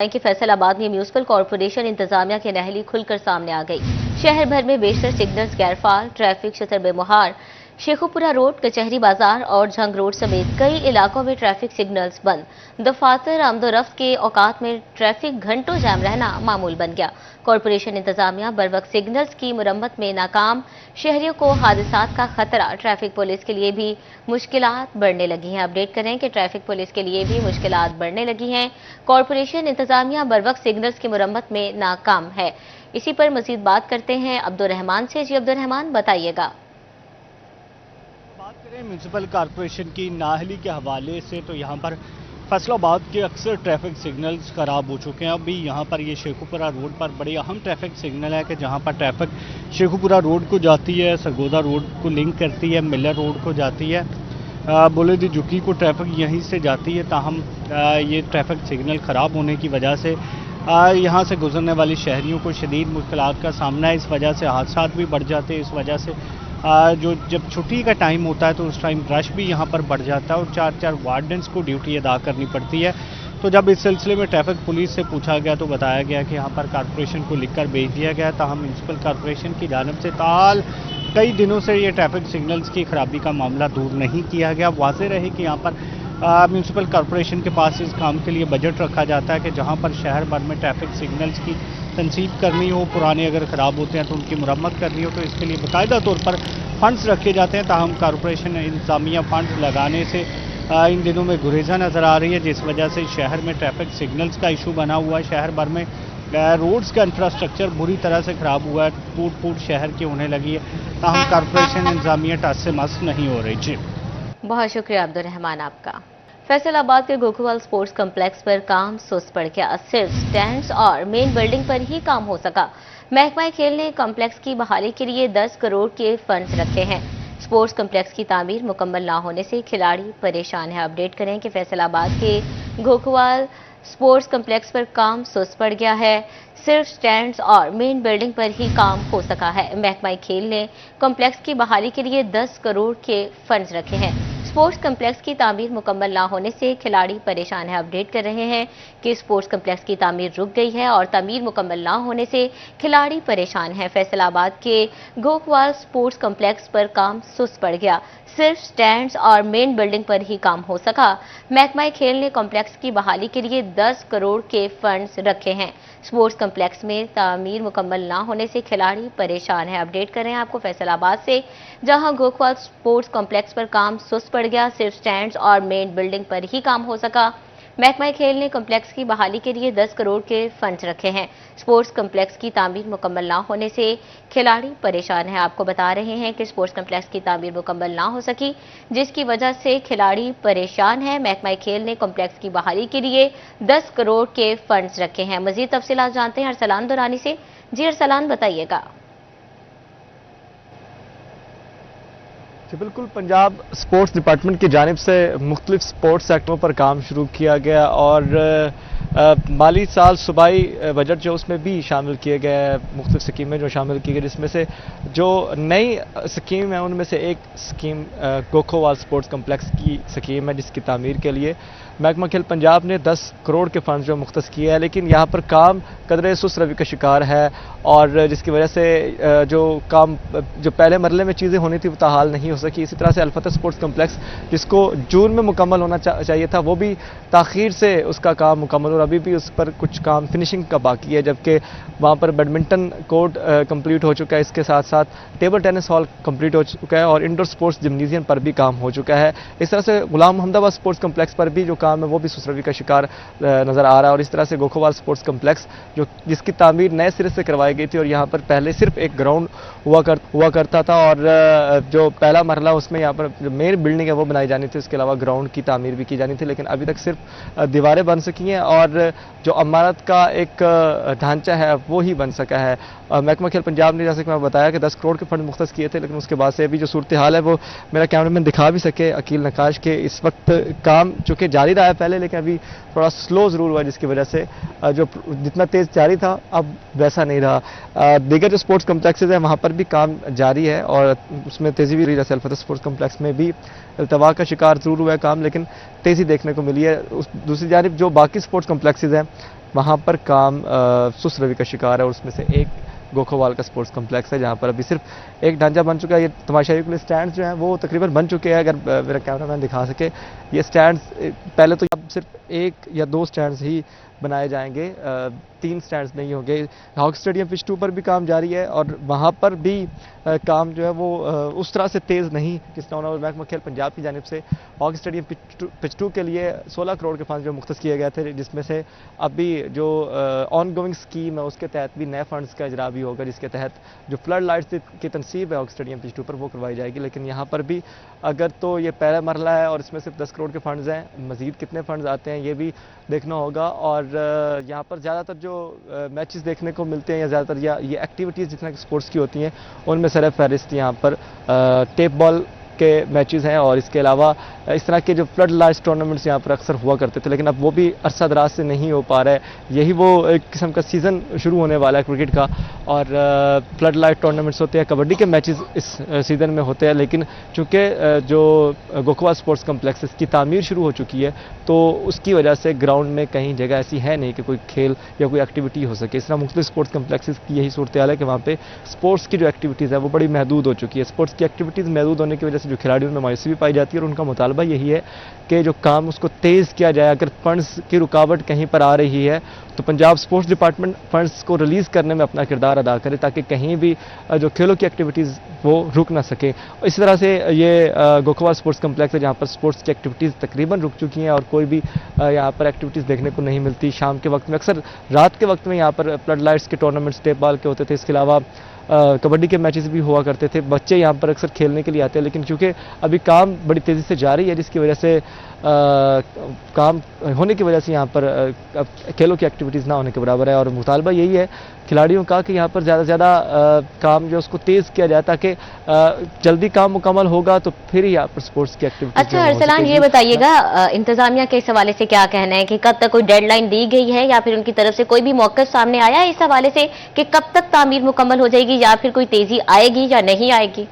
कि फैसलाबाद में municipal corporation इंतजामिया की नहली खुलकर सामने आ गई। शहर भर में बेशतर सिग्नल्स गैरफाल, ट्रैफिक शतर बेमुहार, शेखुपुरा रोड, कचहरी बाजार और झंग रोड समेत कई इलाकों में ट्रैफिक सिग्नल्स बंद। दफातर आमदोरफ्त के औकात में ट्रैफिक घंटों जाम रहना मामूल बन गया। कॉर्पोरेशन इंतजामिया बरवक्त सिग्नल्स की मुरम्मत में नाकाम। शहरियों को हादसात का खतरा। ट्रैफिक पुलिस के लिए भी मुश्किलात बढ़ने लगी हैं। अपडेट करें कि ट्रैफिक पुलिस के लिए भी मुश्किलात बढ़ने लगी हैं। कॉर्पोरेशन इंतजामिया बरवक्त सिग्नल्स की मुरम्मत में नाकाम है। इसी पर मजीद बात करते हैं अब्दुर्रहमान से। जी अब्दुर्रहमान, बताइएगा। बात करें म्यूनिसिपल कॉर्पोरेशन की नाअहली के हवाले से तो यहाँ पर फैसलाबाद के अक्सर ट्रैफिक सिग्नल्स खराब हो चुके हैं। अभी यहाँ पर ये शेखुपुरा रोड पर बड़ी अहम ट्रैफिक सिग्नल है कि जहाँ पर ट्रैफिक शेखुपुरा रोड को जाती है, सरगोदा रोड को लिंक करती है, मिलर रोड को जाती है, बुलेदी जुकी को ट्रैफिक यहीं से जाती है। ताहम ये ट्रैफिक सिग्नल ख़राब होने की वजह से यहाँ से गुजरने वाली शहरियों को शदीद मुश्किलात का सामना है। इस वजह से हादसात भी बढ़ जाते हैं। इस वजह से जो जब छुट्टी का टाइम होता है तो उस टाइम रश भी यहाँ पर बढ़ जाता है और चार वार्डन्स को ड्यूटी अदा करनी पड़ती है। तो जब इस सिलसिले में ट्रैफिक पुलिस से पूछा गया तो बताया गया कि यहाँ पर कॉर्पोरेशन को लिखकर भेज दिया गया। ताहम म्यूनिसिपल कॉर्पोरेशन की जानिब से ताल कई दिनों से ये ट्रैफिक सिग्नल्स की खराबी का मामला दूर नहीं किया गया। वाज़ेह रहे कि यहाँ पर म्यूनिसिपल कॉर्पोरेशन के पास इस काम के लिए बजट रखा जाता है कि जहाँ पर शहर भर में ट्रैफिक सिग्नल्स की तनसीब करनी हो, पुराने अगर ख़राब होते हैं तो उनकी मुरम्मत करनी हो तो इसके लिए बाकायदा तौर पर फंड्स रखे जाते हैं। ताहम कॉर्पोरेशन इंतजामिया फंड्स लगाने से इन दिनों में गुरेजा नज़र आ रही है, जिस वजह से शहर में ट्रैफिक सिग्नल्स का इशू बना हुआ है। शहर भर में रोड्स का इंफ्रास्ट्रक्चर बुरी तरह से ख़राब हुआ है, टूट फूट शहर की होने लगी है। ताहम कॉर्पोरेशन इंतजामिया टस से मस नहीं हो रही। जी बहुत शुक्रिया अब्दुर्रहमान आपका। फैसलाबाद के गोकुवाल स्पोर्ट्स कॉम्प्लेक्स पर काम सुस्त पड़ गया। सिर्फ स्टैंड्स और मेन बिल्डिंग पर ही काम हो सका। महकमा खेल ने कॉम्प्लेक्स की बहाली के लिए 10 करोड़ के फंड्स रखे हैं। स्पोर्ट्स कॉम्प्लेक्स की तामीर मुकम्मल ना होने से खिलाड़ी परेशान है। अपडेट करें कि फैसलाबाद के गोकुवाल स्पोर्ट्स कॉम्प्लेक्स पर काम सुस्त पड़ गया है। सिर्फ स्टैंड्स और मेन बिल्डिंग पर ही काम हो सका है। महकमा खेल ने कॉम्प्लेक्स की बहाली के लिए 10 करोड़ के फंड्स रखे हैं। स्पोर्ट्स कॉम्प्लेक्स की तामीर मुकम्मल ना होने से खिलाड़ी परेशान है। अपडेट कर रहे हैं कि स्पोर्ट्स कॉम्प्लेक्स की तामीर रुक गई है और तामीर मुकम्मल ना होने से खिलाड़ी परेशान है। फैसलाबाद के गोकुवाल स्पोर्ट्स कॉम्प्लेक्स पर काम सुस्त पड़ गया। सिर्फ स्टैंड्स और मेन बिल्डिंग पर ही काम हो सका। महकमा खेल ने कॉम्प्लेक्स की बहाली के लिए 10 करोड़ के फंड्स रखे हैं। स्पोर्ट्स कॉम्प्लेक्स में तामीर मुकम्मल ना होने से खिलाड़ी परेशान है। अपडेट करें आपको फैसलाबाद से, जहां गोकुवाल स्पोर्ट्स कॉम्प्लेक्स पर काम सुस्त पड़ गया। सिर्फ स्टैंड्स और मेन बिल्डिंग पर ही काम हो सका। महकमा खेल ने कॉम्प्लेक्स की बहाली के लिए 10 करोड़ के फंड्स रखे हैं। स्पोर्ट्स कॉम्प्लेक्स की तामीर मुकम्मल ना होने से खिलाड़ी परेशान है। आपको बता रहे हैं कि स्पोर्ट्स कॉम्प्लेक्स की तामीर मुकम्मल ना हो सकी, जिसकी वजह से खिलाड़ी परेशान है। महकमा खेल ने कॉम्प्लेक्स की बहाली के लिए 10 करोड़ के फंड्स रखे हैं। मजीद तफसीलात जानते हैं अरसलान दुरानी से। जी अरसलान, बताइएगा। जी बिल्कुल, पंजाब स्पोर्ट्स डिपार्टमेंट की जानिब से मुख्तलिफ स्पोर्ट्स सेक्टरों पर काम शुरू किया गया और माली साल सूबाई बजट जो उसमें भी शामिल किए गए, मुख्तलिफ स्कीमें जो शामिल की गई, जिसमें से जो नई स्कीम है उनमें से एक स्कीम गोकोवाल स्पोर्ट्स कम्प्लेक्स की स्कीम है, जिसकी तामीर के लिए महकमा खेल पंजाब ने 10 करोड़ के फंड जो मुख्तस किए हैं। लेकिन यहाँ पर काम कदरे सुस्त रवि का शिकार है और जिसकी वजह से जो काम जो पहले मरले में चीज़ें होनी थी वो ताहाल नहीं हो सकी। इसी तरह से अलफतह स्पोर्ट्स कम्प्लेक्स जिसको जून में मुकम्मल होना चाहिए था वो भी ताख़ीर से उसका काम मुकम्मल और अभी भी उस पर कुछ काम फिनिशिंग का बाकी है, जबकि वहाँ पर बैडमिंटन कोर्ट कंप्लीट हो चुका है। इसके साथ साथ टेबल टेनिस हॉल कंप्लीट हो चुका है और इंडोर स्पोर्ट्स जिम्नेजियम पर भी काम हो चुका है। इस तरह से गुलाम अहमदाबाद स्पोर्ट्स कम्प्लेक्स पर भी जो काम है वो भी सुस्त रवि का शिकार नज़र आ रहा है। और इस तरह से गोकोवाल स्पोर्ट्स कम्प्लेक्स जिसकी तामीर नए सिरे से करवाई गई थी और यहाँ पर पहले सिर्फ एक ग्राउंड हुआ करता था और जो पहला मरला उसमें यहाँ पर जो मेन बिल्डिंग है वो बनाई जानी थी, इसके अलावा ग्राउंड की तामीर भी की जानी थी। लेकिन अभी तक सिर्फ दीवारें बन सकी हैं और जो इमारत का एक ढांचा है वो ही बन सका है। महकमा खेल पंजाब ने, जैसे कि मैं बताया, कि 10 करोड़ के फंड मुख्तस किए थे, लेकिन उसके बाद से अभी जो सूरत हाल है वो मेरा कैमरामैन दिखा भी सके अकील नकाश के, इस वक्त काम चूँकि जारी रहा है पहले, लेकिन अभी थोड़ा स्लो ज़रूर हुआ, जिसकी वजह से जो जितना तेज़ जारी था अब वैसा नहीं रहा। दीगर जो स्पोर्ट्स कम्प्लेक्सेज हैं वहाँ पर भी काम जारी है और उसमें तेज़ी भी रही। जैसे अलफतह स्पोर्ट्स कम्प्लेक्स में भी अल्तवा का शिकार ज़रूर हुआ है काम, लेकिन तेज़ी देखने को मिली है। दूसरी जानिब जो बाकी स्पोर्ट्स कम्प्लेक्सेज हैं वहाँ पर काम सुस्त रवि का शिकार है, और उसमें से एक गोखोवाल का स्पोर्ट्स कम्प्लेक्स है, जहाँ पर अभी सिर्फ एक ढांचा बन चुका है। ये तमाशाइयों के लिए स्टैंड्स जो हैं वो तकरीबन बन चुके हैं, अगर मेरा कैमरामैन दिखा सके। ये स्टैंड्स पहले तो अब सिर्फ 1 या 2 स्टैंड्स ही बनाए जाएंगे, 3 स्टैंड्स नहीं होंगे। हॉकी स्टेडियम पिच 2 पर भी काम जारी है, और वहाँ पर भी काम जो है वो उस तरह से तेज़ नहीं जिस तरह और महकमा खेल पंजाब की जानिब से हॉकी स्टेडियम पिच 2 के लिए 16 करोड़ के फंड जो मुख्तस किए गए थे, जिसमें से अभी जो ऑन गोइंग स्कीम है उसके तहत भी नए फंड्स का इजरा भी होगा, जिसके तहत जो फ्लड लाइट्स की तनसीब है हॉकी स्टेडियम पिच 2 पर वो करवाई जाएगी। लेकिन यहाँ पर भी अगर तो ये पहला मरला है और इसमें सिर्फ 10 करोड़ के फंड्स हैं, मज़ीद कितने फंड्स आते हैं ये भी देखना होगा। और यहाँ पर ज़्यादातर जो मैचेस देखने को मिलते हैं या ज़्यादातर या ये एक्टिविटीज़ जितना स्पोर्ट्स की होती हैं उनमें सर फहरिस्त यहाँ पर टेप बॉल के मैचेस हैं, और इसके अलावा इस तरह के जो फ्लड लाइट्स टूर्नामेंट्स यहाँ पर अक्सर हुआ करते थे, लेकिन अब वो भी अरसा दराज से नहीं हो पा रहा है। यही वो एक किस्म का सीज़न शुरू होने वाला है क्रिकेट का, और फ्लड लाइट टूर्नामेंट्स होते हैं, कबड्डी के मैचेस इस सीज़न में होते हैं। लेकिन चूँकि जो गोखोवाल स्पोर्ट्स कम्प्लेक्स की तामीर शुरू हो चुकी है, तो उसकी वजह से ग्राउंड में कहीं जगह ऐसी है नहीं कि कोई खेल या कोई एक्टिविटी हो सके। इस तरह मुख्तलिफ स्पोर्ट्स कम्प्लेक्सेस की यही सूरत हाल है कि वहाँ पे स्पोर्ट्स की जो एक्टिविटीज़ है वो बड़ी महदूद हो चुकी है। स्पोर्ट्स की एक्टिविटीज़ महदूद होने की वजह से जो खिलाड़ियों में मायूसी भी पाई जाती है, और उनका मुतालबा यही है कि जो काम उसको तेज़ किया जाए। अगर फंड्स की रुकावट कहीं पर आ रही है तो पंजाब स्पोर्ट्स डिपार्टमेंट फंड्स को रिलीज़ करने में अपना किरदार अदा करे, ताकि कहीं भी जो खेलों की एक्टिविटीज़ वो रुक ना सके। इसी तरह से ये गोखोवाल स्पोर्ट्स कम्प्लेक्स है जहाँ पर स्पोर्ट्स की एक्टिविटीज़ तकरीबन रुक चुकी हैं और कोई भी यहाँ पर एक्टिविटीज़ देखने को नहीं मिलती। शाम के वक्त में, अक्सर रात के वक्त में यहाँ पर फ्लड लाइट्स के टूर्नामेंट्स टेप बॉल के होते थे, इसके अलावा कबड्डी के मैचेस भी हुआ करते थे। बच्चे यहाँ पर अक्सर खेलने के लिए आते हैं, लेकिन चूँकि अभी काम बड़ी तेज़ी से जारी है, जिसकी वजह से काम होने की वजह से यहाँ पर खेलों की एक्टिविटीज़ ना होने के बराबर है। और मुतालबा यही है खिलाड़ियों का कि यहाँ पर ज़्यादा से ज़्यादा काम जो उसको तेज़ किया जाए, ताकि जल्दी काम मुकम्मल होगा तो फिर ही यहाँ पर स्पोर्ट्स की एक्टिविटीज़। अच्छा अरसलान, ये बताइएगा इंतजामिया के इस हवाले से क्या कहना है कि कब तक कोई डेडलाइन दी गई है या फिर उनकी तरफ से कोई भी मौक़िफ़ सामने आया है इस हवाले से कि कब तक तामीर मुकम्मल हो जाएगी या फिर कोई तेज़ी आएगी या नहीं आएगी?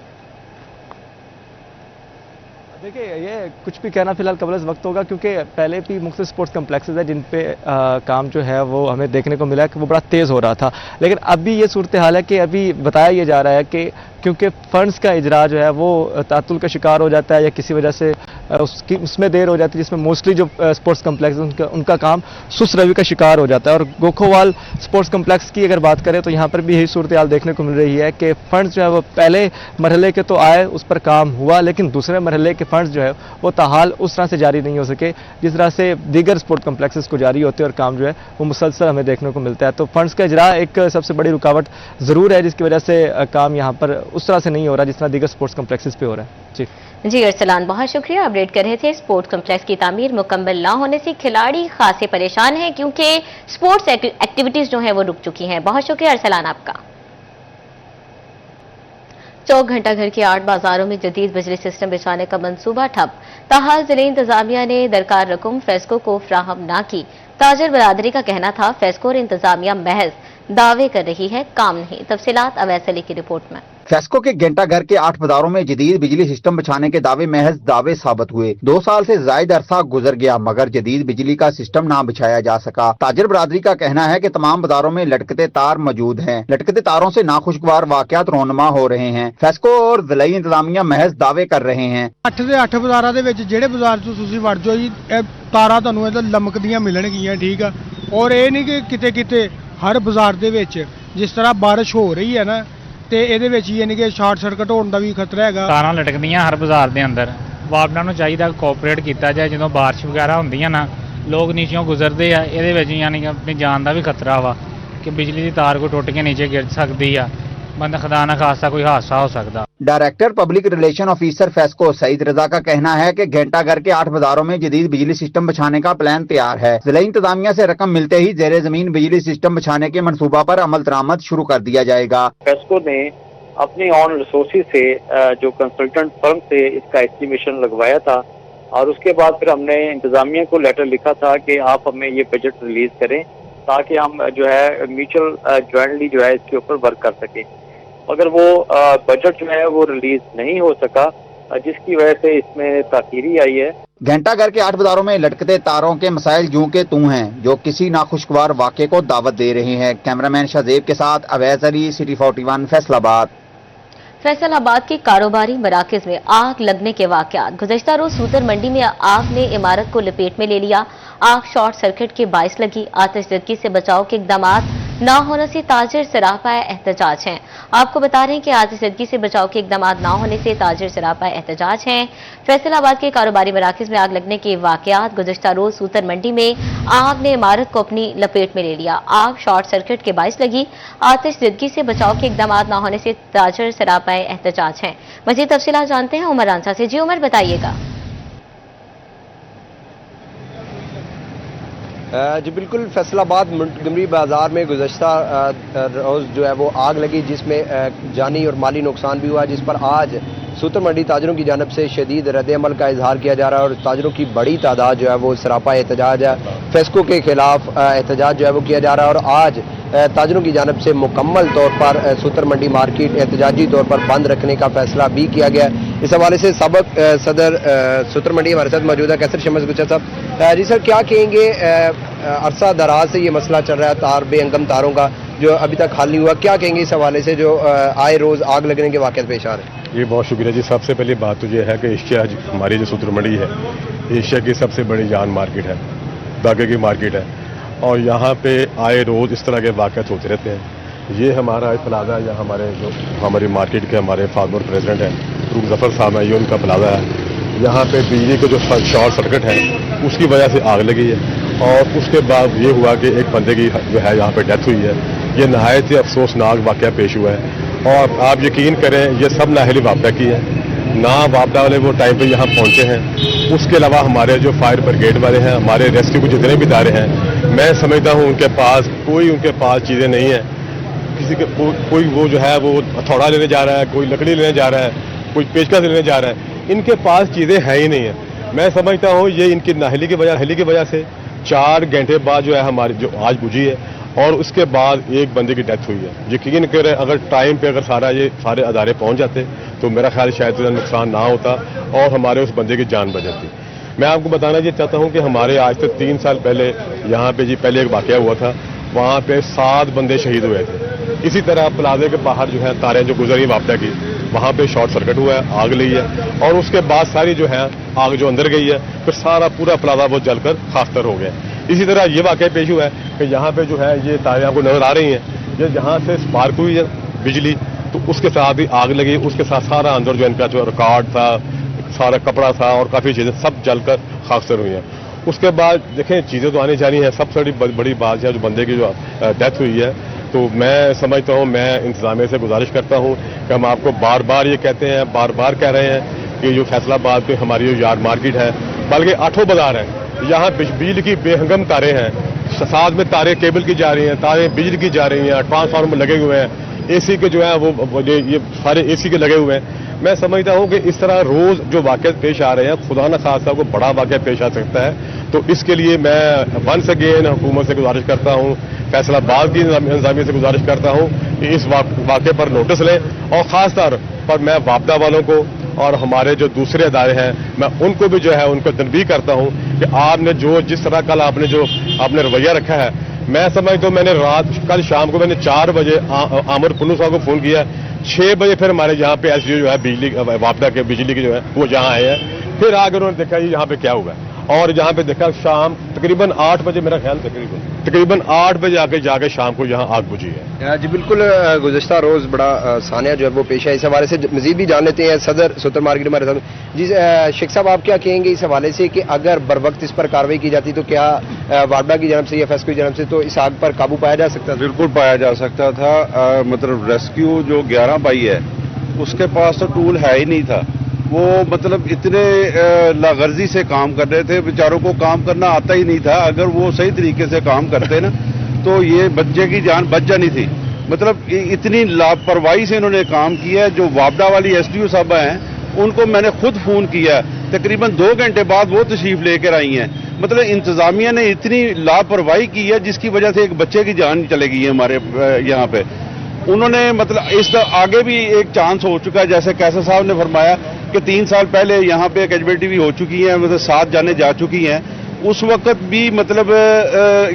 देखिए, ये कुछ भी कहना फिलहाल कबल वक्त होगा, क्योंकि पहले भी मुख्तलिफ स्पोर्ट्स कम्प्लेक्सेस है जिन पे काम जो है वो हमें देखने को मिला कि वो बड़ा तेज़ हो रहा था। लेकिन अभी ये सूरत हाल है कि अभी बताया ये जा रहा है कि क्योंकि फंड्स का इजरा जो है वो तातुल का शिकार हो जाता है या किसी वजह से उसमें देर हो जाती है, जिसमें मोस्टली जो स्पोर्ट्स कम्प्लेक्स उनका काम सुस्त रवि का शिकार हो जाता है। और गोखोवाल स्पोर्ट्स कम्प्लेक्स की अगर बात करें तो यहाँ पर भी यही सूरत हाल देखने को मिल रही है कि फंड्स जो है वो पहले मरहले के तो आए, उस पर काम हुआ, लेकिन दूसरे मरहले के फंड्स जो है वो ताहाल उस तरह से जारी नहीं हो सके जिस तरह से दीगर स्पोर्ट कम्प्लेक्सेस को जारी होते हैं, और काम जो है वो मुसलसल हमें देखने को मिलता है। तो फंड्स का इजरा एक सबसे बड़ी रुकावट ज़रूर है, जिसकी वजह से काम यहाँ पर उस तरह से नहीं हो रहा जिस तरह दीगर स्पोर्ट्स कम्प्लेक्सेस पे हो रहा है। जी अरसलान, बहुत शुक्रिया। अपडेट कर रहे थे। स्पोर्ट्स कम्प्लेक्स की तामीर मुकम्मल ना होने से खिलाड़ी खासे परेशान हैं, क्योंकि स्पोर्ट्स एक्टिविटीज जो है वो रुक चुकी हैं। बहुत शुक्रिया अरसलान आपका। चौक घंटा घर के 8 बाजारों में जदीद बिजली सिस्टम बिछाने का मंसूबा ठप। ताहाल जिले इंतजामिया ने दरकार रकम फेस्को को फ्राहम ना की। ताजर बरादरी का कहना था फेस्को और इंतजामिया महज दावे कर रही है, काम नहीं। तफसीलात अवैस अली की रिपोर्ट में। फेस्को के घंटा घर के 8 बाजारों में जदीद बिजली सिस्टम बिछाने के दावे महज दावे साबित हुए। 2 साल से जायद अरसा गुजर गया मगर जदीद बिजली का सिस्टम ना बिछाया जा सका। ताजर बरादरी का कहना है कि तमाम बाजारों में लटकते तार मौजूद हैं। लटकते तारों से नाखुशगवार वाकयात रोनमा हो रहे हैं। फेस्को और जिला इंतजामिया महज दावे कर रहे हैं। 8 ਦੇ 8 ਬਾਜ਼ਾਰਾਂ ਦੇ ਵਿੱਚ ਜਿਹੜੇ ਬਾਜ਼ਾਰ 'ਚ ਤੁਸੀਂ ਵੜ ਜਾਓ ਜੀ, ਇਹ ਤਾਰਾਂ ਤੁਹਾਨੂੰ ਇਹਦਾ ਲਮਕਦੀਆਂ ਮਿਲਣਗੀਆਂ, ਠੀਕ ਆ। ਔਰ ਇਹ ਨਹੀਂ ਕਿ ਕਿਤੇ ਕਿਤੇ ਹਰ ਬਾਜ਼ਾਰ ਦੇ ਵਿੱਚ ਜਿਸ ਤਰ੍ਹਾਂ ਬਾਰਿਸ਼ ਹੋ ਰਹੀ ਹੈ ਨਾ, ਤੇ ਇਹਦੇ ਵਿੱਚ ਯਾਨੀ ਕਿ ਸ਼ਾਰਟ ਸਰਕਟ ਹੋਣ ਦਾ ਵੀ ਖਤਰਾ ਹੈਗਾ। ਤਾਰਾਂ ਲਟਕਦੀਆਂ ਹਰ ਬਾਜ਼ਾਰ ਦੇ ਅੰਦਰ। ਵਾਰਡਾਂ ਨੂੰ ਚਾਹੀਦਾ ਕੋਆਪਰੇਟ ਕੀਤਾ ਜਾਏ। ਜਦੋਂ ਬਾਰਿਸ਼ ਵਗੈਰਾ ਹੁੰਦੀਆਂ ਨਾ, ਲੋਕ ਨੀਚੋਂ ਗੁਜ਼ਰਦੇ ਆ, ਇਹਦੇ ਵਿੱਚ ਯਾਨੀ ਕਿ ਆਪਣੀ ਜਾਨ ਦਾ ਵੀ ਖਤਰਾ ਵਾ ਕਿ ਬਿਜਲੀ ਦੀ ਤਾਰ ਕੋ ਟੁੱਟ ਕੇ ਨੀਚੇ ਗਿਰ ਸਕਦੀ ਆ, ਬੰਦਾ खुदा ना खासा कोई हादसा हो सकता। Director public relation officer FESCO Saeed Raza का कहना है कि घंटा घर के 8 बाजारों में जदीद बिजली सिस्टम बिछाने का प्लान तैयार है। जिला इंतजामिया से रकम मिलते ही जेरे जमीन बिजली सिस्टम बिछाने के मंसूबा पर अमल दरामद शुरू कर दिया जाएगा। फेस्को ने अपनी ऑन रिसोर्सेज से जो कंसल्टेंट फर्म से इसका एस्टिमेशन लगवाया था, और उसके बाद फिर हमने इंतजामिया को लेटर लिखा था कि आप हमें ये बजट रिलीज करें ताकि हम जो है म्यूचुअल ज्वाइंटली जो है इसके ऊपर वर्क कर सकें। अगर वो बजट जो है वो रिलीज नहीं हो सका जिसकी वजह से इसमें ताखीरी आई है। घंटाघर के 8 बाजारों में लटकते तारों के मसाइल यूं के तू हैं जो किसी नाखुशगवार वाक़े को दावत दे रहे हैं। कैमरामैन शाहजेब के साथ अवैज अली, सिटी 41 फैसलाबाद। फैसलाबाद के कारोबारी मराकज में आग लगने के वाकयात। गुज़श्ता रोज सूतर मंडी में आग ने इमारत को लपेट में ले लिया। आग शॉर्ट सर्किट के बाइस लगी। आतिशज़दगी से बचाव के इकदाम न होने से ताजिर सरापा एहतजाज हैं। आपको बता रहे हैं कि आतिशज़दगी से बचाव के इकदाम न होने से ताजिर सरापा एहतजाज हैं। फैसलाबाद के कारोबारी मराकज में आग लगने के वाकयात। गुज़श्ता रोज सूतर मंडी में आग ने इमारत को अपनी लपेट में ले लिया। आग शॉर्ट सर्किट के बाइस लगी। आतिशज़दगी से बचाव के इकदाम न होने से ताजिर सरापा एहतजाज हैं। मज़ीद तफसीलात जानते हैं उमर आंसा से। जी उमर, बताइएगा। जी बिल्कुल, फैसलाबाद मुंतगमरी बाजार में गुज़श्ता रोज़ जो है वो आग लगी, जिसमें जानी और माली नुकसान भी हुआ, जिस पर आज सूतर मंडी ताजरों की जानब से शदीद रद्द-ए-अमल का इजहार किया जा रहा है और ताजरों की बड़ी तादाद जो है वो सरापा एहतजाज है। फेस्को के खिलाफ एहतजाज जो है वो किया जा रहा है और आज ताजरों की जानब से मुकम्मल तौर पर सूतर मंडी मार्केट एहतजाजी तौर पर बंद रखने का फैसला भी किया गया। इस हवाले से सबक सदर सूतर मंडी हमारे साथ मौजूद है, कैसर शमस गुच्छा साहब। जी सर, क्या कहेंगे, अरसा दराज से ये मसला चल रहा है तार बेअंगम तारों का, जो अभी तक हल नहीं हुआ, क्या कहेंगे इस हवाले से जो आए रोज आग लगने के वाक़यात पेश आ रहे हैं? ये बहुत शुक्रिया जी। सबसे पहली बात तो ये है कि एशिया हमारी जो सूतर मंडी है, एशिया की सबसे बड़ी जान मार्केट है, धागे की मार्केट है और यहाँ पे आए रोज इस तरह के वाक़यात होते रहते हैं। ये हमारा प्लाजा है, यहाँ हमारी मार्केट के हमारे फार्मर प्रेसिडेंट हैं रूम जफर साहब हैं, ये उनका प्लाजा है। यहाँ पे बिजली का जो शॉर्ट सर्किट है उसकी वजह से आग लगी है और उसके बाद ये हुआ कि एक बंदे की जो है यहाँ पे डेथ हुई है। ये नहायत ही अफसोसनाक वाक़या पेश हुआ है और आप यकीन करें ये सब नाअहली वापदा की है। ना वापदा वाले वो टाइम पे यहाँ पहुँचे हैं, उसके अलावा हमारे जो फायर ब्रिगेड वाले हैं, हमारे रेस्क्यू के जितने भी इदारे हैं, मैं समझता हूँ उनके पास चीज़ें नहीं हैं। किसी के कोई वो जो है वो हथौड़ा लेने जा रहा है, कोई लकड़ी लेने जा रहा है, कोई पेचकस लेने जा रहा है, इनके पास चीज़ें हैं ही नहीं है। मैं समझता हूँ ये इनकी नाअहली की वजह से 4 घंटे बाद जो है हमारी जो आज बुझी है और उसके बाद एक बंदे की डेथ हुई है। यकीन करें अगर टाइम पे अगर सारे अदारे पहुंच जाते तो मेरा ख्याल शायद इतना नुकसान ना होता और हमारे उस बंदे की जान बच जाती। मैं आपको बताना ये चाहता हूं कि हमारे आज से 3 साल पहले यहाँ पे जी पहले एक वाक़या हुआ था, वहाँ पे 7 बंदे शहीद हुए थे। इसी तरह प्लाजे के बाहर जो है तारें जो गुजरी वापदा की, वहाँ पे शॉर्ट सर्किट हुआ है, आग लगी है और उसके बाद सारी जो है आग जो अंदर गई है फिर सारा पूरा प्लाजा वो जलकर खास्तर हो गया। इसी तरह ये वाक़या पेश हुआ है कि यहाँ पे जो है ये तारें आपको नजर आ रही हैं, ये जहाँ से स्पार्क हुई है बिजली तो उसके साथ ही आग लगी, उसके साथ सारा अंदर जो इनका जो रिकॉर्ड था, सारा कपड़ा था और काफ़ी चीज़ें सब जलकर खास्तर हुई हैं। उसके बाद देखें चीज़ें तो आनी जानी है। सबसे बड़ी बात है जो बंदे की जो डेथ हुई है, तो मैं समझता हूँ, मैं इंतजामिया से गुजारिश करता हूँ कि हम आपको बार बार ये कहते हैं, बार बार कह रहे हैं कि जो फैसलाबाद पे हमारी जो यार्ड मार्केट है, बल्कि 8 बाजार हैं, यहाँ बिजली की बेहंगम तारें हैं, साथ में तारें केबल की जा रही हैं, तारें बिजली की जा रही हैं, ट्रांसफार्मर लगे हुए हैं, एसी के जो है वो ये सारे एसी के लगे हुए हैं। मैं समझता हूँ कि इस तरह रोज जो वाक़यात पेश आ रहे हैं, खुदा न खास्ता को बड़ा वाक़या पेश आ सकता है। तो इसके लिए मैं वंस अगेन हुकूमत से गुजारिश करता हूँ, फैसलाबाद की इंतजामिया से गुजारिश करता हूँ कि इस वाक़े पर नोटिस लें और ख़ास तौर पर मैं वापदा वालों को और हमारे जो दूसरे अदारे हैं मैं उनको भी जो है उनको तनबीह करता हूँ कि आपने जिस तरह कल आपने रवैया रखा है, मैं समझता हूँ मैंने कल शाम को मैंने 4 बजे आमिर पुन्नू साहब को फ़ोन किया, 6 बजे फिर हमारे यहाँ पे एसडीओ जो है बिजली वापदा के बिजली की जो है वो यहाँ आए हैं। फिर आगे उन्होंने देखा ये यहाँ पे क्या हुआ और यहाँ पे देखा शाम तकरीबन 8 बजे, मेरा ख्याल तकरीबन 8 बजे जाके शाम को यहाँ आग बुझी है। जी बिल्कुल, गुज़श्ता रोज़ बड़ा सानिया जो है वो पेश है। इस हवाले से मजीद भी जान लेते हैं सदर सूतर मार्केट हमारे साथ। जी शेख साहब, आप क्या कहेंगे इस हवाले से कि अगर बर वक्त इस पर कार्रवाई की जाती तो क्या वापदा की जानब से या फेस्को की जानब से तो इस आग पर काबू पाया जा सकता था? बिल्कुल पाया जा सकता था। मतलब रेस्क्यू जो 11 बाई है उसके पास तो टूल है ही नहीं था। वो मतलब इतने लागर्जी से काम कर रहे थे, बेचारों को काम करना आता ही नहीं था। अगर वो सही तरीके से काम करते ना तो ये बच्चे की जान बच जानी थी। मतलब इतनी लापरवाही से इन्होंने काम किया है। जो वापदा वाली एसडीओ साहब हैं उनको मैंने खुद फोन किया, तकरीबन 2 घंटे बाद वो तशरीफ लेकर आई हैं। मतलब इंतजामिया ने इतनी लापरवाही की है जिसकी वजह से एक बच्चे की जान चले गई है हमारे यहाँ पे। उन्होंने मतलब इस आगे भी एक चांस हो चुका है, जैसे कैसर साहब ने फरमाया کہ 3 سال پہلے یہاں پہ کیجویلٹی بھی ہو چکی ہیں, مطلب 7 جانیں جا چکی ہیں. اس وقت بھی مطلب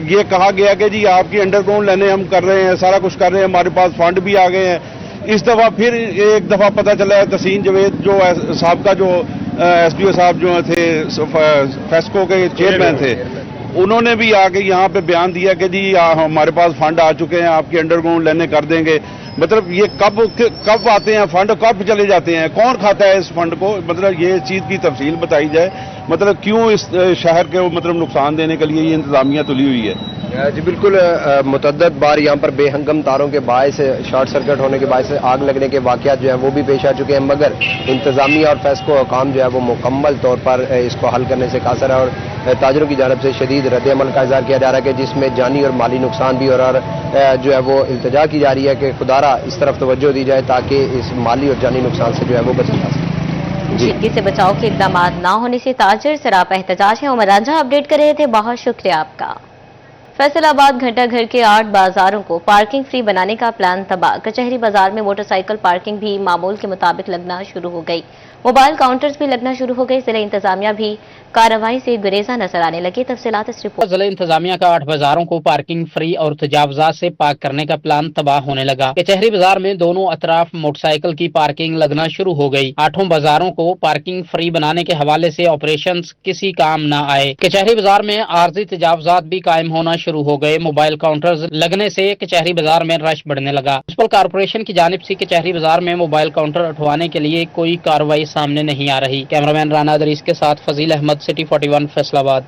یہ کہا گیا کہ جی آپ کی انڈر گراؤنڈ لائنیں ہم کر رہے ہیں, سارا کچھ کر رہے ہیں, ہمارے پاس فنڈ بھی آ گئے ہیں. اس دفعہ پھر ایک دفعہ پتہ چلا ہے تحسین جاوید جو سابقہ جو ایس ڈی او صاحب جو تھے فیسکو کے چیئرمین تھے, انہوں نے بھی آ کے یہاں پہ بیان دیا کہ جی ہمارے پاس فنڈ آ چکے ہیں, آپ کی انڈر گراؤنڈ لائنیں کر دیں گے. مطلب یہ کب آتے ہیں فنڈ, کب چلے جاتے ہیں, کون کھاتا ہے اس فنڈ کو, مطلب یہ چیز کی تفصیل بتائی جائے. مطلب کیوں اس شہر کے مطلب نقصان دینے کے لیے یہ انتظامیہ تلی ہوئی ہے. جی بالکل, متعدد بار یہاں پر بے ہنگم تاروں کے باعث شارٹ سرکٹ ہونے کے باعث آگ لگنے کے واقعات جو ہیں وہ بھی پیش آ چکے ہیں, مگر انتظامیہ اور فیسکو حکام جو ہے وہ مکمل طور پر اس کو حل کرنے سے قاصر ہے. اور تاجروں کی جانب سے شدید رد عمل کا اظہار کیا جا رہا ہے کہ جس میں جانی اور مالی نقصان بھی, اور جو ہے وہ التجا کی جا رہی ہے کہ خدارا اس طرف توجہ دی جائے تاکہ اس مالی اور جانی نقصان سے جو ہے وہ بچا جا سکے. جھٹکی سے بچاؤ کے اقدامات نہ ہونے سے تاجر سراپا احتجاج ہے. عمر رانجھا اپڈیٹ کر رہے تھے, بہت شکریہ آپ کا. فیصل آباد گھنٹہ گھر کے 8 بازاروں کو پارکنگ فری بنانے کا پلان تباہ. کچہری بازار میں موٹر سائیکل پارکنگ بھی معمول کے مطابق لگنا شروع ہو گئی. موبائل کاؤنٹرز بھی لگنا شروع ہو گئے. ضلع انتظامیہ بھی کارروائی سے گریزاں نظر آنے لگی. تفصیلات اس رپورٹ. ضلع انتظامیہ کا 8 بازاروں کو پارکنگ فری اور تجاوزات سے پاک کرنے کا پلان تباہ ہونے لگا. کچہری بازار میں دونوں اطراف موٹر سائیکل کی پارکنگ لگنا شروع ہو گئی. 8 بازاروں کو پارکنگ فری بنانے کے حوالے سے آپریشنز کسی کام نہ آئے. کچہری بازار میں عارضی تجاوزات بھی قائم ہونا شروع ہو گئے. موبائل کاؤنٹرز لگنے سے کچہری بازار میں رش بڑھنے لگا. میونسپل کارپوریشن کی جانب سے کچہری بازار میں موبائل کاؤنٹر اٹھوانے کے لیے کوئی کارروائی سامنے نہیں آ رہی. کیمرامین رانا ادریس کے ساتھ فضیل احمد, سٹی 41 فیصل آباد.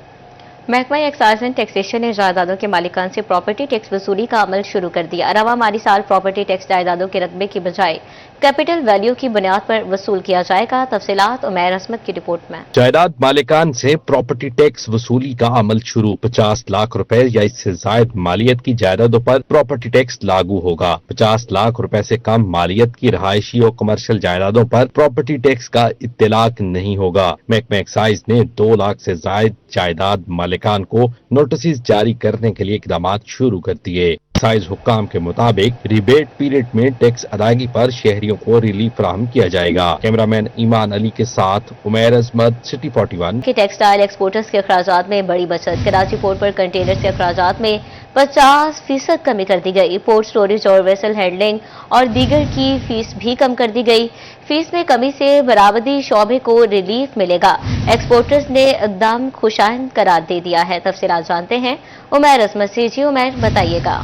محکمہ ایکسائز اینڈ ٹیکسیشن نے جائیدادوں کے مالکان سے پراپرٹی ٹیکس وصولی کا عمل شروع کر دیا. رواں مالی سال پراپرٹی ٹیکس جائیدادوں کے رقبے کی بجائے کیپٹل ویلیو کی بنیاد پر وصول کیا جائے گا. تفصیلات عمیر عصمت کی رپورٹ میں. جائیداد مالکان سے پراپرٹی ٹیکس وصولی کا عمل شروع. 50 لاکھ روپے یا اس سے زائد مالیت کی جائیدادوں پر پراپرٹی ٹیکس لاگو ہوگا. 50 لاکھ روپے سے کم مالیت کی رہائشی اور کمرشل جائیدادوں پر پراپرٹی ٹیکس کا اطلاق نہیں ہوگا. محکمہ ایکسائز نے 2 لاکھ سے زائد جائیداد مالکان کو نوٹسز جاری کرنے کے لیے اقدامات شروع کر دیے. ایکسائز حکام کے مطابق ریبیٹ پیریڈ میں ٹیکس ادائیگی پر شہریوں کو ریلیف فراہم کیا جائے گا. کیمرامین ایمان علی کے ساتھ عمیر عصمت, سٹی 41. کہ ٹیکسٹائل ایکسپورٹرز کے اخراجات میں بڑی بچت. کراچی پورٹ پر کنٹینر کے اخراجات میں 50% کمی کر دی گئی. پورٹ سٹوریج اور ویسل ہینڈلنگ اور دیگر کی فیس بھی کم کر دی گئی. فیس میں کمی سے برآمدی شعبے کو ریلیف ملے گا. ایکسپورٹرز نے اقدام خوشائند قرار دے دیا ہے. تفصیلات جانتے ہیں عمیر عصمت سے. جی عمیر, بتائیے گا.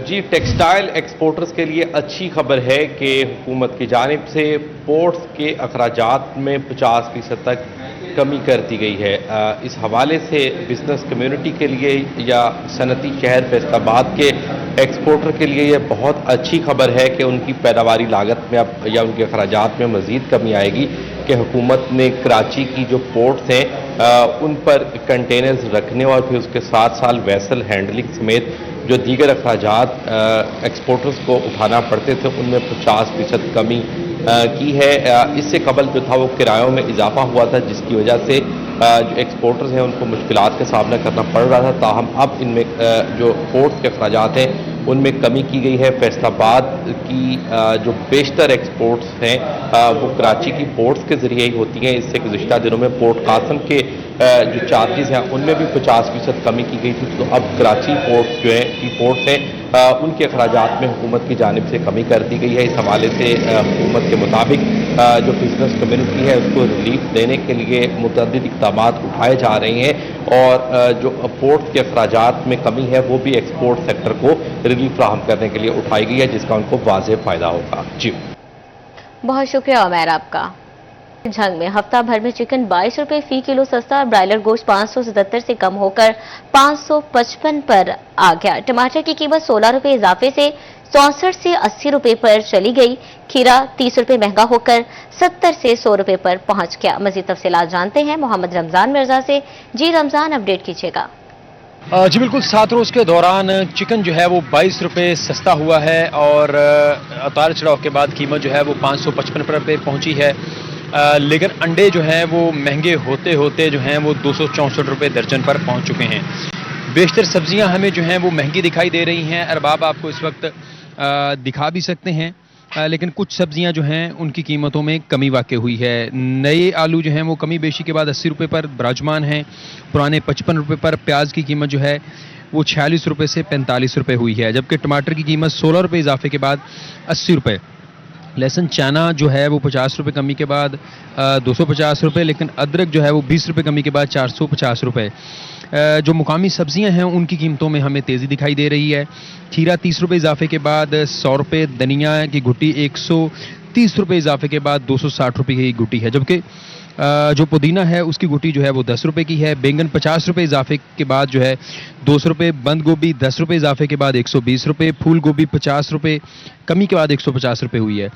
جی, ٹیکسٹائل ایکسپورٹرز کے لیے اچھی خبر ہے کہ حکومت کی جانب سے پورٹس کے اخراجات میں 50% تک کمی کر دی گئی ہے. اس حوالے سے بزنس کمیونٹی کے لیے یا صنعتی شہر فیصل آباد کے ایکسپورٹر کے لیے یہ بہت اچھی خبر ہے کہ ان کی پیداواری لاگت میں اب یا ان کے اخراجات میں مزید کمی آئے گی کہ حکومت نے کراچی کی جو پورٹس ہیں ان پر کنٹینرز رکھنے اور پھر اس کے ساتھ ویسل ہینڈلنگ سمیت جو دیگر اخراجات ایکسپورٹرز کو اٹھانا پڑتے تھے ان میں 50% کمی کی ہے. اس سے قبل جو تھا وہ کرایوں میں اضافہ ہوا تھا جس کی وجہ سے جو ایکسپورٹرز ہیں ان کو مشکلات کا سامنا کرنا پڑ رہا تھا. تاہم اب ان میں جو پورٹس کے اخراجات ہیں ان میں کمی کی گئی ہے. فیصل آباد کی جو بیشتر ایکسپورٹس ہیں وہ کراچی کی پورٹس کے ذریعے ہی ہوتی ہیں. اس سے گزشتہ دنوں میں پورٹ قاسم کے جو چارجز ہیں ان میں بھی 50% کمی کی گئی تھی. تو اب کراچی پورٹس جو ہیں پورٹس ہیں ان کے اخراجات میں حکومت کی جانب سے کمی کر دی گئی ہے. اس حوالے سے حکومت کے مطابق جو بزنس کمیونٹی ہے اس کو ریلیف دینے کے لیے متعدد اقدامات اٹھائے جا رہے ہیں اور جو پورٹس کے اخراجات میں کمی ہے وہ بھی ایکسپورٹ سیکٹر کو ریلیف فراہم کرنے کے لیے اٹھائی گئی ہے جس کا ان کو واضح فائدہ ہوگا. جی بہت شکریہ عمیر آپ کا. جھنگ میں ہفتہ بھر میں چکن 22 روپے فی کلو سستا اور برائلر گوشت 577 سے کم ہو کر 555 پر آ گیا. ٹماٹر کی قیمت 16 روپے اضافے سے 64 سے 80 روپے پر چلی گئی. کھیرا 30 روپے مہنگا ہو کر 70 سے 100 روپے پر پہنچ گیا. مزید تفصیلات جانتے ہیں محمد رمضان مرزا سے. جی رمضان, اپڈیٹ کیجیے گا. جی بالکل, 7 روز کے دوران چکن جو ہے وہ 22 روپے سستا ہوا ہے اور اتار چڑھاؤ کے بعد قیمت جو ہے وہ 555 روپے پہنچی ہے. لیکن انڈے جو ہیں وہ مہنگے ہوتے ہوتے جو ہیں وہ 264 روپے درجن پر پہنچ چکے ہیں. بیشتر سبزیاں ہمیں جو ہیں وہ مہنگی دکھائی دے رہی ہیں. ارباب آپ کو اس وقت دکھا بھی سکتے ہیں लेकिन कुछ सब्जियां जो हैं उनकी कीमतों में कमी वाक़ई हुई है। नए आलू जो हैं वो कमी बेशी के बाद 80 रुपये पर विराजमान हैं। पुराने 55 रुपये पर प्याज की कीमत जो है वो 46 रुपये से 45 रुपये हुई है, जबकि टमाटर की कीमत 16 रुपये इजाफे के बाद 80 रुपये। लहसुन चाना जो है वो 50 रुपये कमी के बाद 250 रुपये, लेकिन अदरक जो है वो 20 रुपये कमी के बाद 450 रुपये। जो मुकामी सब्जियां हैं उनकी कीमतों में हमें तेज़ी दिखाई दे रही है। खीरा 30 रुपये इजाफे के बाद 100 रुपये, धनिया की गुटी 130 रुपये इजाफे के बाद 260 रुपये की गुटी है, जबकि जो पुदीना है उसकी गुटी जो है वो 10 रुपये की है। बैंगन 50 रुपये इजाफे के बाद जो है 200 रुपये, बंद गोभी 10 रुपये इजाफे के बाद 120 रुपये, फूल गोभी 50 रुपये कमी के बाद 150 रुपये हुई है।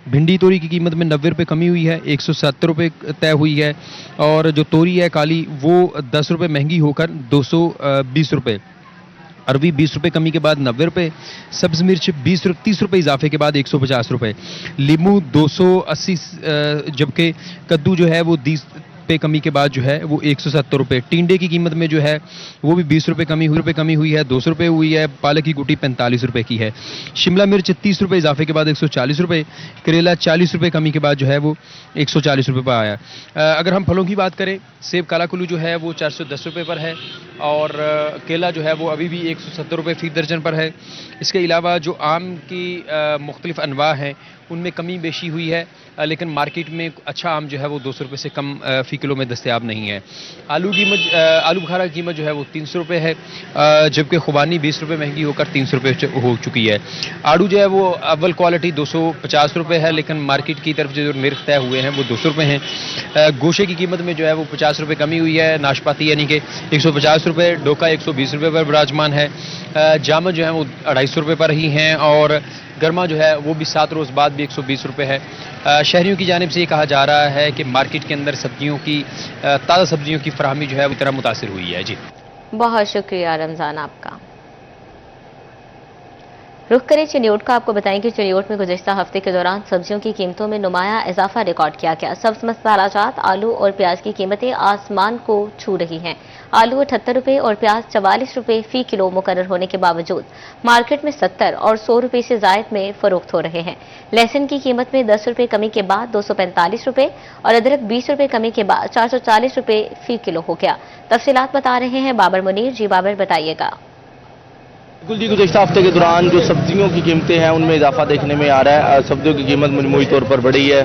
भिंडी तोरी की कीमत में 90 रुपये कमी हुई है, 170 रुपये तय हुई है। और जो तोरी है काली वो 10 रुपये महंगी होकर 220 रुपये। अरवी 20 रुपये कमी के बाद 90 रुपये, सब्ज मिर्च 30 रुपये इजाफे के बाद 150 रुपये, लीमू 280, जबकि कद्दू जो है वो 30 रुपये कमी के बाद जो है वो 170 रुपये। टिंडे की कीमत में जो है वो भी 20 रुपये कमी हुई है, 200 रुपये हुई है। पालक की गुटी 45 रुपये की है। शिमला मिर्च 30 रुपये इजाफे के बाद 140 रुपये, करेला 40 रुपये कमी के बाद जो है वो 140 रुपये पर आया। अगर हम फलों की बात करें, सेब काला कुल्लू जो है वो 410 रुपये पर है और केला जो है वो अभी भी 170 रुपये फी दर्जन पर है। इसके अलावा जो आम की मुख्तलिफ अनवा हैं उनमें कमी बेशी हुई है, लेकिन मार्केट में अच्छा आम जो है वो 200 रुपये से कम फ़ी किलो में दस्तयाब नहीं है। आलू बुखारा की कीमत जो है वो 300 रुपये है, जबकि खुबानी 20 रुपये महंगी होकर 300 रुपये हो चुकी है। आड़ू जो है वो अव्वल क्वालिटी 250 रुपये है, लेकिन मार्केट की तरफ जो निर्ख तय हुए हैं वो 200 रुपये हैं। गोशे की कीमत में जो है वो 50 रुपये कमी हुई है। नाशपाती यानी कि 150 रुपये, डोका 120 रुपये पर विराजमान है। जामुन जो है वो 250 रुपये पर ही हैं और गर्मा जो है वो भी 7 रोज़ बाद भी 120 रुपये है। शहरियों की जानिब से ये कहा जा रहा है कि मार्केट के अंदर सब्जियों की ताज़ा सब्जियों की फराहमी जो है वो तरह मुतासिर हुई है। जी बहुत शुक्रिया रमज़ान आपका। रुख करें चिन्योट का। आपको बताएं कि चिन्योट में गुज़िश्ता हफ्ते के दौरान सब्जियों की कीमतों में नुमाया इजाफा रिकॉर्ड किया गया। सब्ज मसाला जात आलू और प्याज की कीमतें आसमान को छू रही हैं। आलू 78 रुपये और प्याज 44 रुपये फी किलो मुकर्रर होने के बावजूद मार्केट में 70 और 100 रुपये से जायद में फरोख्त हो रहे हैं। लहसुन की कीमत में 10 रुपये कमी के बाद 245 रुपये और अदरक 20 रुपये कमी के बाद 440 रुपये फी किलो हो गया। तफसीलात बता रहे हैं बाबर मुनीर। जी बाबर, बताइएगा। बिल्कुल जी, गुज़िश्ता हफ्ते के दौरान जो सब्जियों की कीमतें हैं उनमें इजाफा देखने में आ रहा है। सब्जियों की कीमत मजमूई तौर पर बढ़ी है।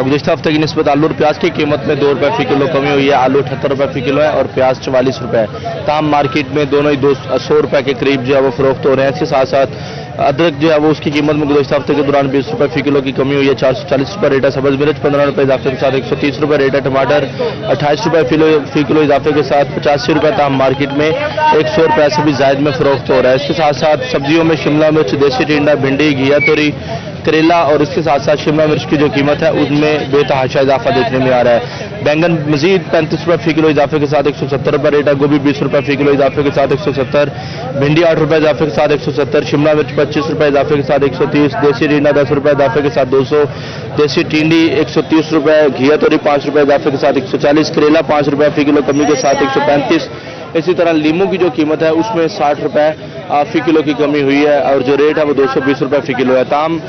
गुज़िश्ता हफ्ते की निस्बत आलू और प्याज की कीमत में 2 रुपये फी किलो कमी हुई है। आलू 78 रुपये फी किलो है और प्याज 44 रुपये। ताम मार्केट में दोनों ही 100 रुपये के करीब जो है वो फरोख्त हो रहे हैं। इसके साथ साथ अदरक जो है वो उसकी कीमत में गुज़िश्ता हफ्ते के दौरान 20 रुपये फी किलो की कमी हुई है। 440 रुपये रेट है। सब्ज़ मिर्च 15 रुपये इजाफे के साथ 130 रुपये रेट है। टमाटर 28 रुपये फी किलो इजाफे के साथ 85 रुपये ताम मार्केट में 100 रुपये से भी जायद में फरोख्त हो रहा है। इसके साथ साथ सब्जियों में शिमला मिर्च, देसी टिंडा, भिंडी, घिया तोरी, करेला और इसके साथ साथ शिमला मिर्च की जो कीमत है उनमें बेतहाशा इजाफा देखने में आ रहा है। बैंगन मजीद 35 रुपये फी किलो इजाफे के साथ 170 रुपये रेट है। गोभी 20 रुपये फी किलो इजाफे के साथ 170, भिंडी 8 रुपये इजाफे के साथ 170, शिमला मिर्च 25 रुपये इजाफे के साथ 130, देसी टिंडा 10 रुपये इजाफे के साथ 200, देसी टिंडी 130 रुपये, घिया तोरी 5 रुपये इजाफे के साथ 140, करेला 5 रुपये फी किलो कमी के साथ 135। इसी तरह लीमू की जो कीमत है उसमें 60 रुपये फी किलो की कमी हुई है और जो रेट है वो 220 रुपये फी किलो है। ताम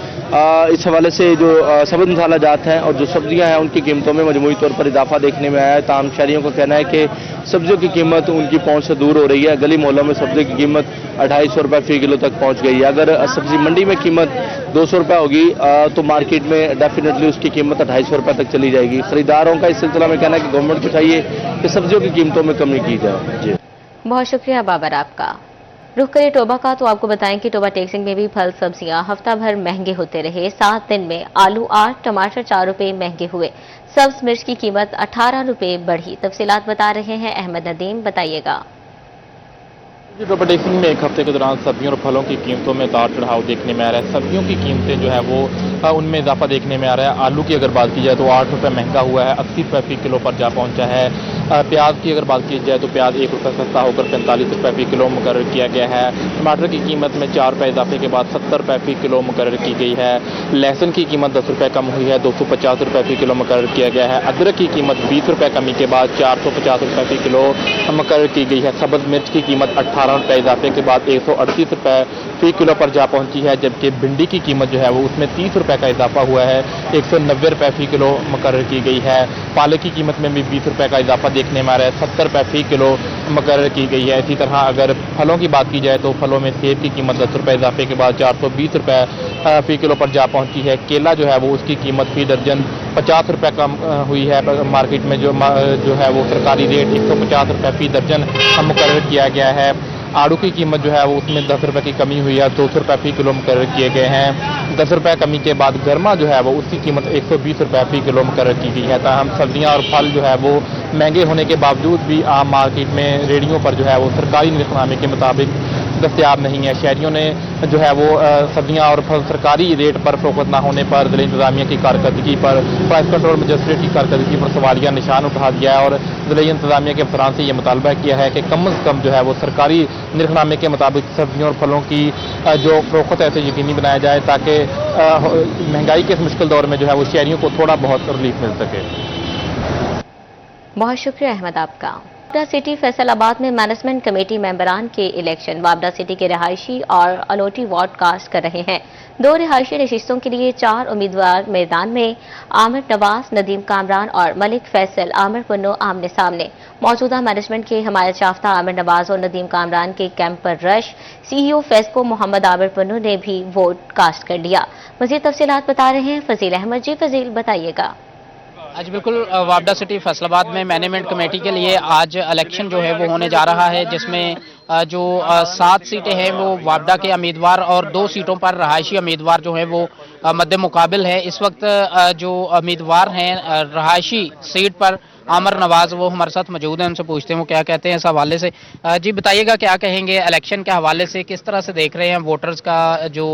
इस हवाले से जो सब्ज़ मसाला जात हैं और जो सब्जियां हैं उनकी कीमतों में मजमूई तौर पर इजाफा देखने में आया है। ताम शहरियों का कहना है कि सब्जियों की कीमत उनकी पहुंच से दूर हो रही है। गली मोहल्लों में सब्जी की कीमत 250 रुपये फी किलो तक पहुंच गई है। अगर सब्जी मंडी में कीमत 200 रुपये होगी तो मार्केट में डेफिनेटली उसकी कीमत 250 रुपये तक चली जाएगी। खरीदारों का इस सिलसिला में कहना है कि गवर्नमेंट को चाहिए कि सब्जियों की कीमतों में कमी की जाए। जी बहुत शुक्रिया बाबर आपका। रुख करें टोबा का। तो आपको बताएं कि टोबा टेक्सिंग में भी फल सब्जियां हफ्ता भर महंगे होते रहे। 7 दिन में आलू 8, टमाटर 4 रुपये महंगे हुए। सब्ज मिर्च की कीमत 18 रुपये बढ़ी। तफसीलात बता रहे हैं अहमद नदीम, बताइएगा। टोबा टेक्सिंग में एक हफ्ते के दौरान सब्जियों और फलों की कीमतों में उतार चढ़ाव देखने में आ रहा है। सब्जियों की कीमतें जो है वो उनमें इजाफा देखने में आ रहा है। आलू की अगर बात की जाए तो 8 रुपये महंगा हुआ है, 80 रुपये फी किलो पर जा पहुंचा है। प्याज की अगर बात की जाए तो प्याज ₹1 सस्ता होकर ₹45 फी किलो मुकर्रर किया गया है। टमाटर की कीमत में ₹4 इजाफे के बाद ₹70 फी किलो मुकर्रर की गई है। लहसुन की कीमत ₹10 कम हुई है, ₹250 फी किलो मुकर्रर किया गया है। अदरक की कीमत ₹20 कमी के बाद ₹450 फी किलो मुकर्रर की गई है। सब्ज मिर्च की कीमत ₹18 इजाफे के बाद ₹138 फी किलो पर जा पहुंची है, जबकि भिंडी की कीमत जो है वो उसमें ₹30 का इजाफा हुआ है, ₹190 फी किलो मुकर्रर की गई है। पालक की कीमत में भी ₹20 का इजाफा देखने में आ रहा है, ₹70 फी किलो मुकर्रर की गई है। इसी तरह अगर फलों की बात की जाए तो फलों में सेब की कीमत ₹10 इजाफे के बाद ₹420 फी किलो पर जा पहुंची है। केला जो है वो उसकी कीमत फी दर्जन ₹50 कम हुई है। मार्केट में जो है वो सरकारी रेट ₹150 फी दर्जन मुकर्रर किया गया है। आड़ू की कीमत जो है वो उसमें ₹10 की कमी हुई है, ₹200 फी किलो मुकर्रर किए गए हैं। ₹10 कमी के बाद गरमा जो है वो उसकी कीमत ₹120 फी किलो मुकर्रर की गई है। ताहम सब्जियां और फल जो है वो महंगे होने के बावजूद भी आम मार्केट में रेहड़ियों पर जो है वो सरकारी निर्खनामे के मुताबिक दस्तयाब नहीं है। शहरियों ने जो है वो सब्जियां और फल सरकारी रेट पर फरोख्त न होने पर जिला इंतजामिया की कारकर्दगी पर, प्राइस कंट्रोल मजिस्ट्रेट की कारकर्दगी पर सवालिया निशान उठा दिया है और जिला इंतजामिया के अफसरान से ये मुतालबा किया है कि कम अज़ कम जो है वो सरकारी निर्खनामे के मुताबिक सब्जियों और फलों की जो फरोख्त है उसे यकीनी बनाया जाए, ताकि महंगाई के इस मुश्किल दौर में जो है वो शहरियों को थोड़ा बहुत रिलीफ मिल सके। बहुत शुक्रिया अहमद आपका। वापडा सिटी फैसलाबाद में मैनेजमेंट कमेटी मेंबरान के इलेक्शन। वापडा सिटी के रिहायशी और अलोटी वार्ड कास्ट कर रहे हैं। 2 रिहायशी नशिस्तों के लिए 4 उम्मीदवार मैदान में। आमिर नवाज, नदीम कामरान और मलिक फैसल आमिर पन्नो आमने सामने। मौजूदा मैनेजमेंट के हमायत याफ्ता आमिर नवाज और नदीम कामरान के कैंप पर रश। CEO फेस्को मोहम्मद आमिर पन्नो ने भी वोट कास्ट कर लिया। मजीद तफसीलात बता रहे हैं फजील अहमद। जी फजील, बताइएगा। आज बिल्कुल वापडा सिटी फैसलाबाद में मैनेजमेंट कमेटी के लिए आज इलेक्शन जो है वो होने जा रहा है, जिसमें जो 7 सीटें हैं वो वापडा के उम्मीदवार और 2 सीटों पर रहायशी उम्मीदवार जो है वो मद्दे मुकाबिल है। इस वक्त जो उम्मीदवार हैं रहायशी सीट पर आमिर नवाज, वो हमारे साथ मौजूद हैं, उनसे पूछते हैं वो क्या कहते हैं इस हवाले से। जी बताइएगा, क्या कहेंगे इलेक्शन के हवाले से, किस तरह से देख रहे हैं वोटर्स का जो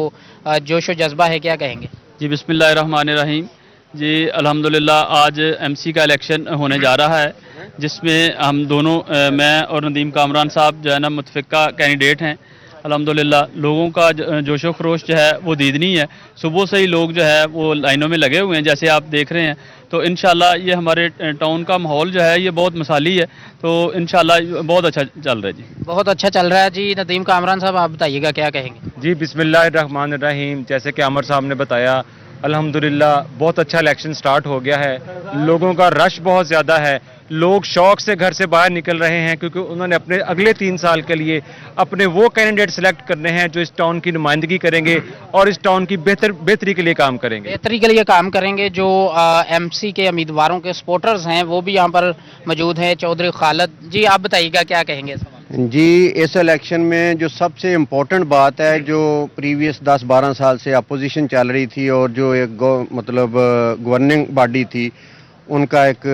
जोश व जज्बा है, क्या कहेंगे? जी बिस्मिल्लाहिर्रहमानिर्रहीम। जी अल्हम्दुलिल्लाह आज MC का इलेक्शन होने जा रहा है, जिसमें हम दोनों मैं और नदीम कामरान साहब जो है ना मुतफ़िका कैंडिडेट हैं। अल्हम्दुलिल्लाह लोगों का जोशो खरोश जो है वो दीदनी है। सुबह से ही लोग जो है वो लाइनों में लगे हुए हैं, जैसे आप देख रहे हैं। तो इंशाल्लाह ये हमारे टाउन का माहौल जो है ये बहुत मिसाली है, तो इंशाल्लाह बहुत अच्छा चल रहा है। जी बहुत अच्छा चल रहा है। जी नदीम कामरान साहब, आप बताइएगा क्या कहेंगे? जी बिस्मिल्लाहिर्रहमानिर्रहीम। जैसे कि आमिर साहब ने बताया, अल्हम्दुलिल्लाह बहुत अच्छा इलेक्शन स्टार्ट हो गया है। लोगों का रश बहुत ज़्यादा है, लोग शौक से घर से बाहर निकल रहे हैं, क्योंकि उन्होंने अपने अगले 3 साल के लिए अपने वो कैंडिडेट सेलेक्ट करने हैं जो इस टाउन की नुमाइंदगी करेंगे और इस टाउन की बेहतरी के लिए काम करेंगे। बेहतरी के लिए काम करेंगे। जो MC के उम्मीदवारों के सपोर्टर्स हैं वो भी यहाँ पर मौजूद हैं। चौधरी खालिद जी, आप बताइएगा क्या कहेंगे? जी इस इलेक्शन में जो सबसे इम्पोर्टेंट बात है, जो प्रीवियस 10-12 साल से अपोजिशन चल रही थी और जो एक गवर्निंग बॉडी थी, उनका एक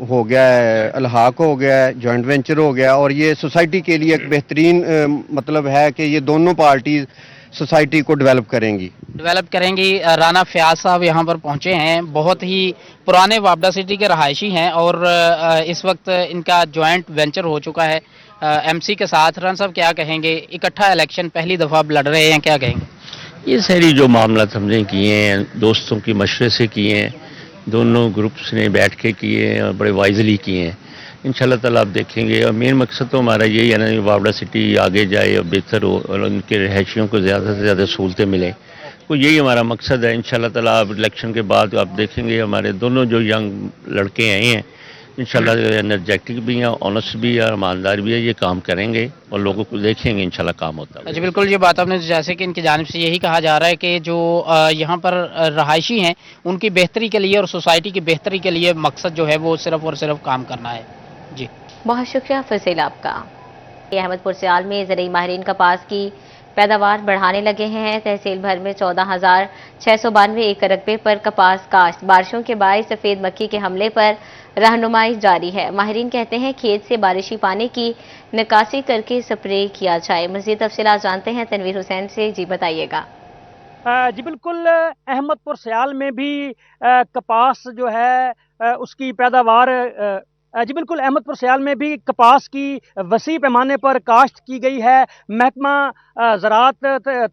हो गया है, अलहाक हो गया है, जॉइंट वेंचर हो गया, और ये सोसाइटी के लिए एक बेहतरीन मतलब है कि ये दोनों पार्टीज सोसाइटी को डेवलप करेंगी। राना फयाज साहब यहाँ पर पहुँचे हैं, बहुत ही पुराने वापडा सिटी के रहायशी हैं और इस वक्त इनका जॉइंट वेंचर हो चुका है MC के साथ। राना साहब क्या कहेंगे? इकट्ठा इलेक्शन पहली दफ़ा लड़ रहे हैं, क्या कहेंगे? ये सारी जो मामला हमने किए हैं, दोस्तों की मशवरे से किए हैं, दोनों ग्रुप्स ने बैठ के किए हैं और बड़े वाइजली किए हैं। इंशाल्लाह ताला आप देखेंगे, और मेन मकसद तो हमारा यही है ना, वापडा सिटी आगे जाए और बेहतर हो और उनके रहायशियों को ज़्यादा से ज़्यादा सहूलतें मिलें। तो यही हमारा मकसद है। इंशाल्लाह ताला आप इलेक्शन के बाद आप देखेंगे हमारे दोनों जो यंग लड़के आए हैं, इंशाल्लाह एनर्जेटिक भी हैं, ऑनेस्ट भी है, ईमानदार भी है, ये काम करेंगे और लोगों को देखेंगे इंशाल्लाह काम होता है। जी बिल्कुल, ये बात आपने जैसे कि इनकी जानिब से यही कहा जा रहा है कि जो यहाँ पर रहायशी हैं उनकी बेहतरी के लिए और सोसाइटी की बेहतरी के लिए मकसद जो है वो सिर्फ और सिर्फ काम करना है। जी बहुत शुक्रिया फजील आपका। अहमदपुर सियाल में ज़रूरी माहिरीन कपास की पैदावार बढ़ाने लगे हैं। तहसील भर में 14,692 एकड़ रकबे पर कपास काश्त। बारिशों के बायस सफ़ेद मक्खी के हमले पर रहनुमाई जारी है। माहिरीन कहते हैं खेत से बारिशी पानी की निकासी करके स्प्रे किया जाए। मज़ीद तफसीलात जानते हैं तनवीर हुसैन से। जी बताइएगा। जी बिल्कुल, अहमदपुर सियाल में भी कपास जो है उसकी पैदावार जी बिल्कुल, अहमदपुर सयाल में भी कपास की वसी पैमाने पर काश्त की गई है। महकमा ज़राअत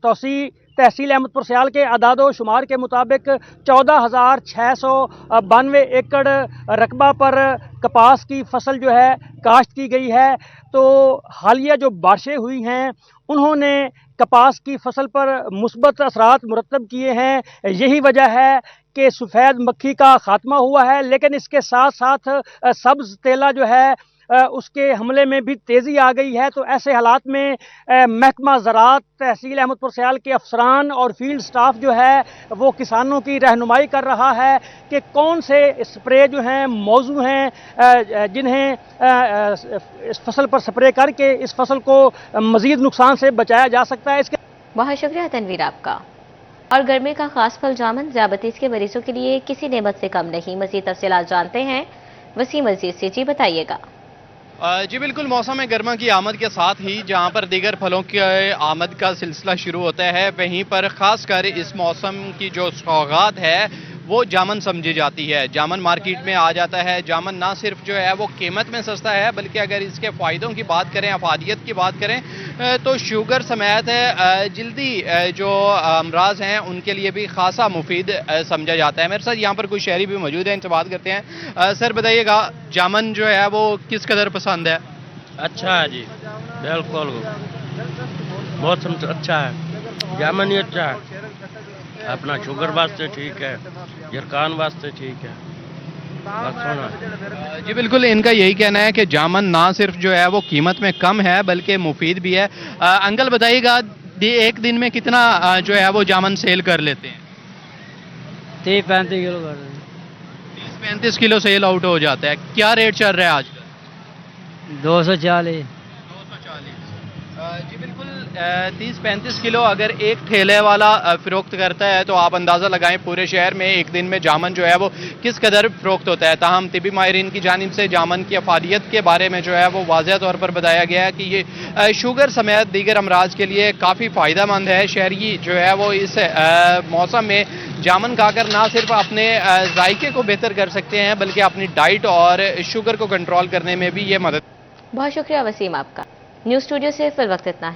तौसी तहसील अहमदपुर सयाल के अदादो शुमार के मुताबिक 14,692 एकड़ रकबा पर कपास की फसल जो है काश्त की गई है। तो हालिया जो बारिशें हुई हैं उन्होंने कपास की फसल पर मुस्बत असरात मुरतब किए हैं। यही वजह है कि सफ़ेद मक्खी का खात्मा हुआ है, लेकिन इसके साथ साथ सब्ज़ तेला जो है उसके हमले में भी तेज़ी आ गई है। तो ऐसे हालात में महकमा ज़राअत तहसील अहमदपुर सयाल के अफसरान और फील्ड स्टाफ जो है वो किसानों की रहनुमाई कर रहा है कि कौन से स्प्रे जो हैं मौजू हैं जिन्हें इस फसल पर स्प्रे करके इस फसल को मज़ीद नुकसान से बचाया जा सकता है। इसके बहुत शुक्रिया तनवीर आपका। और गर्मी का खास फल जामुन ज़ियाबतीस के मरीजों के लिए किसी नेमत से कम नहीं। मज़ीद तफसीलात जानते हैं वसीम अजीज से। जी बताइएगा। जी बिल्कुल, मौसम गर्मा की आमद के साथ ही जहां पर दीगर फलों की आमद का सिलसिला शुरू होता है, वहीं पर ख़ासकर इस मौसम की जो सौगात है वो जामन समझी जाती है। जामन मार्केट में आ जाता है। जामन ना सिर्फ जो है वो कीमत में सस्ता है, बल्कि अगर इसके फ़ायदों की बात करें, अफादियत की बात करें, तो शुगर समेत जल्दी जो अमराज हैं उनके लिए भी खासा मुफीद समझा जाता है। मेरे साथ यहाँ पर कुछ शहरी भी मौजूद हैं, इनसे बात करते हैं। सर बताइएगा, जामन जो है वो किस कदर पसंद है? अच्छा है जी, बिल्कुल मौसम अच्छा है, जामन ही अच्छा है, अपना शुगर वास्ते ठीक है, जरकान वास्ते ठीक है, बस होना। जी बिल्कुल, इनका यही कहना है कि जामन ना सिर्फ जो है वो कीमत में कम है बल्कि मुफीद भी है। अंकल बताइएगा, एक दिन में कितना जो है वो जामन सेल कर लेते हैं? 30-35 किलो कर 30-35 किलो सेल आउट हो जाता है। क्या रेट चल रहा है आज? 240। जी बिल्कुल, 30-35 किलो अगर एक ठेले वाला फ़रोख्त करता है तो आप अंदाज़ा लगाएं पूरे शहर में एक दिन में जामन जो है वो किस कदर फ़रोख्त होता है। ताहम तिबी माहिरीन की जानिब से जामन की अफादियत के बारे में जो है वो वाज़ह तौर पर बताया गया है कि ये शुगर समेत दीगर अमराज के लिए काफ़ी फ़ायदेमंद है। शहरी जो है वो इस मौसम में जामन खाकर ना सिर्फ अपने जायके को बेहतर कर सकते हैं बल्कि अपनी डाइट और शुगर को कंट्रोल करने में भी ये मदद। बहुत शुक्रिया वसीम आपका। न्यूज़ स्टूडियो से फिर वक्त इतना है।